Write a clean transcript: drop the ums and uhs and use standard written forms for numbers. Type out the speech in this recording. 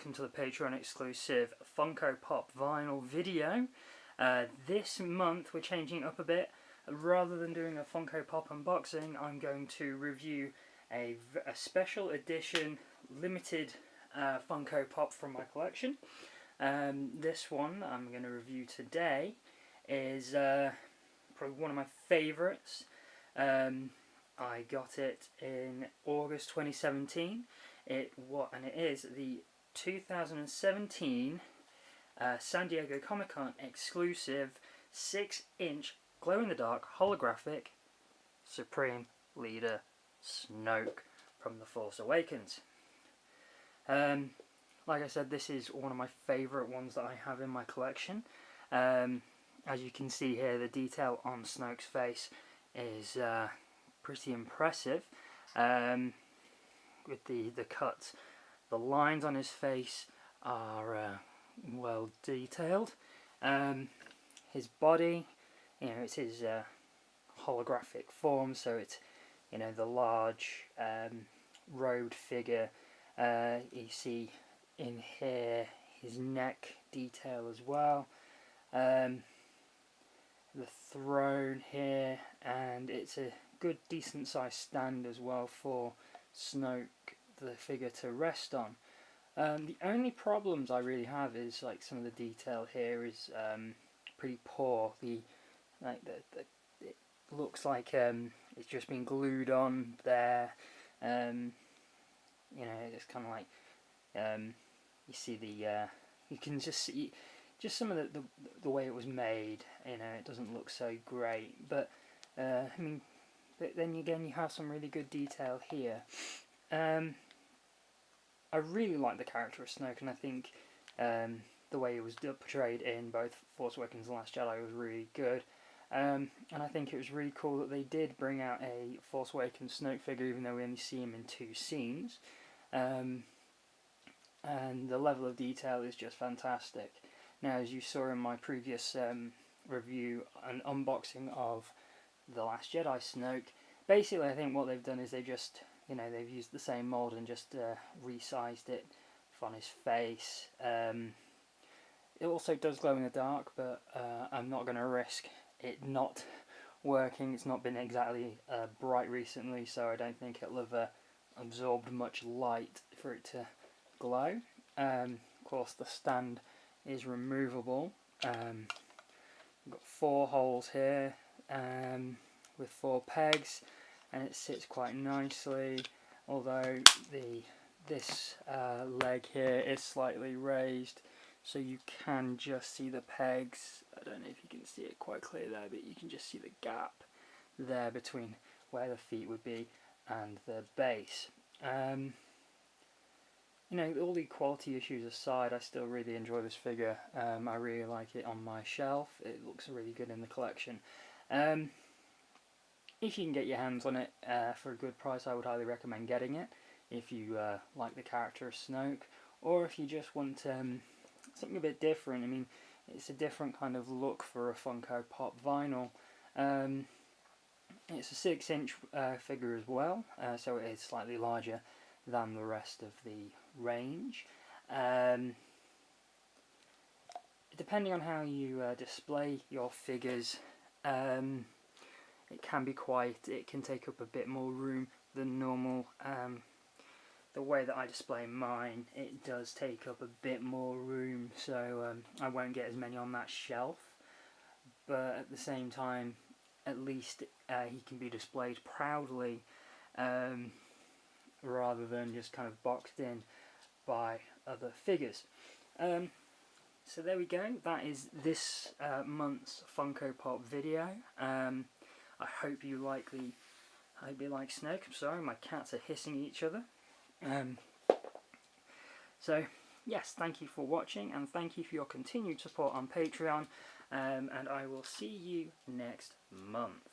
welcome to the Patreon exclusive Funko Pop vinyl video. This month we're changing it up a bit. Rather than doing a Funko Pop unboxing, I'm going to review a special edition limited Funko Pop from my collection. This one I'm going to review today is probably one of my favourites. I got it in August 2017. It is the 2017 San Diego Comic-Con exclusive 6-inch glow-in-the-dark holographic Supreme Leader Snoke from The Force Awakens. Like I said, this is one of my favourite ones that I have in my collection. As you can see here, the detail on Snoke's face is pretty impressive. With the cuts, the lines on his face are well detailed. His body, it's his holographic form, so it's the large robed figure. You see in here his neck detail as well, the throne here, and it's a good decent sized stand as well for Snoke the figure to rest on. The only problems I really have is like some of the detail here is pretty poor. It looks like it's just been glued on there. It's kind of like you see you can just see just some of the way it was made. It doesn't look so great, but but then again, you have some really good detail here. I really like the character of Snoke, and I think the way it was portrayed in both Force Awakens and Last Jedi was really good. And I think it was really cool that they did bring out a Force Awakens Snoke figure, even though we only see him in 2 scenes. And the level of detail is just fantastic. Now, as you saw in my previous review and unboxing of The Last Jedi Snoke, basically I think what they've done is they just, they've used the same mould and just resized it on his face. It also does glow in the dark, but I'm not going to risk it not working. It's not been exactly bright recently, so I don't think it'll have absorbed much light for it to glow. Of course, the stand is removable. We've got 4 holes here with 4 pegs, and it sits quite nicely, although this leg here is slightly raised, so you can just see the pegs. I don't know if you can see it quite clear there, but you can just see the gap there between where the feet would be and the base. All the quality issues aside, I still really enjoy this figure. I really like it on my shelf. It looks really good in the collection. If you can get your hands on it for a good price, I would highly recommend getting it if you like the character of Snoke, or if you just want something a bit different. It's a different kind of look for a Funko Pop vinyl. It's a 6-inch figure as well, so it is slightly larger than the rest of the range. Depending on how you display your figures, it can take up a bit more room than normal. The way that I display mine, it does take up a bit more room, so I won't get as many on that shelf, but at the same time, at least he can be displayed proudly, rather than just kind of boxed in by other figures. So there we go, that is this month's Funko Pop video. I hope you like Snoke. I'm sorry, my cats are hissing at each other. So yes, thank you for watching, and thank you for your continued support on Patreon, and I will see you next month.